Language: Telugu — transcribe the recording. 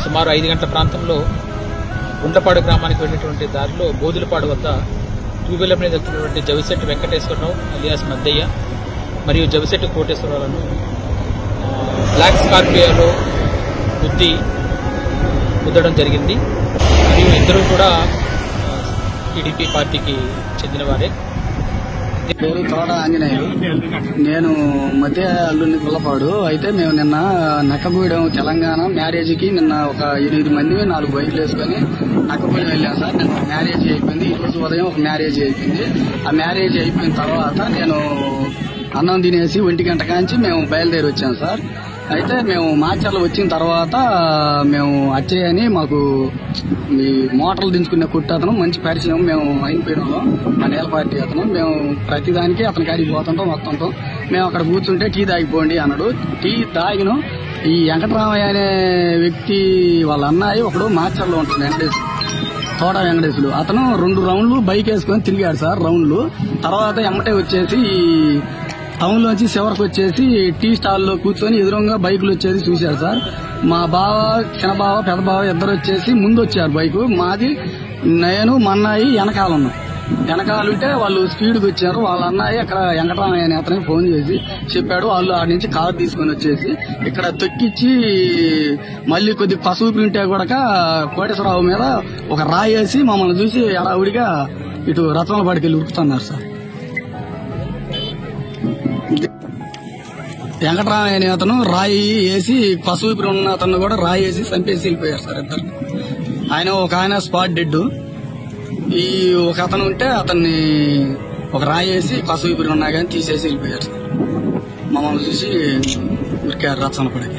సుమారు 5 గంటల ప్రాంతంలో గుండ్లపాడు గ్రామానికి వెళ్లేటువంటి దారిలో బోదులపాడు వద్ద 2 వీలర్ మీద వెళ్తున్నటువంటి జవిశెట్టి వెంకటేశ్వరరావు అలియాస్ మద్దయ్య మరియు జవిశెట్టి కోటేశ్వరరావులను బ్లాక్ స్కార్పియోలో గుద్దడం జరిగింది. మరియు ఇద్దరు కూడా టీడీపీ పార్టీకి చెందిన వారే. పేరు తోట ఆంజనేయులు. నేను మధ్య అల్లుని గుల్లపాడు. అయితే మేము నిన్న నక్కగూడెం తెలంగాణ మ్యారేజ్కి నిన్న ఒక 8 మంది 4 బైకులు వేసుకొని నక్కగూడెం వెళ్ళాం సార్. నిన్న మ్యారేజ్ అయిపోయింది. ఈరోజు ఉదయం ఒక మ్యారేజ్ అయిపోయింది. ఆ మ్యారేజ్ అయిపోయిన తర్వాత నేను అన్నం తినేసి 1 గంట కాంచి మేము బయలుదేరి వచ్చాం సార్. అయితే మేము మాచర్ల వచ్చిన తర్వాత మేము అచ్చయ్యని మాకు ఈ మోటార్లు దించుకునే కుట్టు అతను మంచి పరిచయం. మేము అయిపోయినాం మా నేల పార్టీ అతను. మేము ప్రతిదానికి అతని కాడికి పోతుంటాం వస్తుంటాం. మేము అక్కడ కూర్చుంటే టీ తాగిపోండి అన్నాడు. టీ తాగిన ఈ వెంకటరామయ్య అనే వ్యక్తి వాళ్ళ అన్నయ్య ఒకడు మాచర్లో ఉంటుంది, వెంకటేశ్వర తోట వెంకటేశ్వరులు. అతను 2 రౌండ్లు బైక్ వేసుకొని తిరిగాడు సార్ రౌండ్లు. తర్వాత ఎమ్మటే వచ్చేసి టౌన్ లోంచి చివరికి వచ్చేసి టీ స్టాల్లో కూర్చొని ఎదురుగా బైకులు వచ్చేది చూశారు సార్. మా బావ, చిన్న బావ, పెద్ద బావ ఇద్దరు వచ్చేసి ముందు వచ్చారు బైకు. మాది నేను మా అన్నయ్య వెనకాల ఉన్నాం. వెనకాలంటే వాళ్ళు స్పీడ్కి వచ్చారు. వాళ్ళ అన్నయ్య ఇక్కడ వెంకటరామయ్య అనే అతనికి ఫోన్ చేసి చెప్పాడు. వాళ్ళు ఆడి నుంచి కారు తీసుకొని వచ్చేసి ఇక్కడ తొక్కిచ్చి మళ్ళీ కొద్ది పసుపు ఉంటే కూడా కోటేశ్వరరావు మీద ఒక రాయి వేసి మమ్మల్ని చూసి ఎడావుడిగా ఇటు రత్నాలపాడికి వెళ్ళి ఉరుకుతున్నారు సార్. వెంకటరామయ్య అనే అతను రాయి వేసి పసుపు ఉన్న అతను కూడా రాయి వేసి చంపేసి వెళ్ళిపోయారు సార్ ఇద్దరు. ఆయన స్పాట్ డెడ్. ఈ ఒక అతను ఉంటే అతన్ని ఒక రాయి వేసి పసుపు ఉన్నా కానీ తీసేసి వెళ్ళిపోయారు సార్. మమ్మల్ని చూసి ఉరికారు రచ్చనపడికి.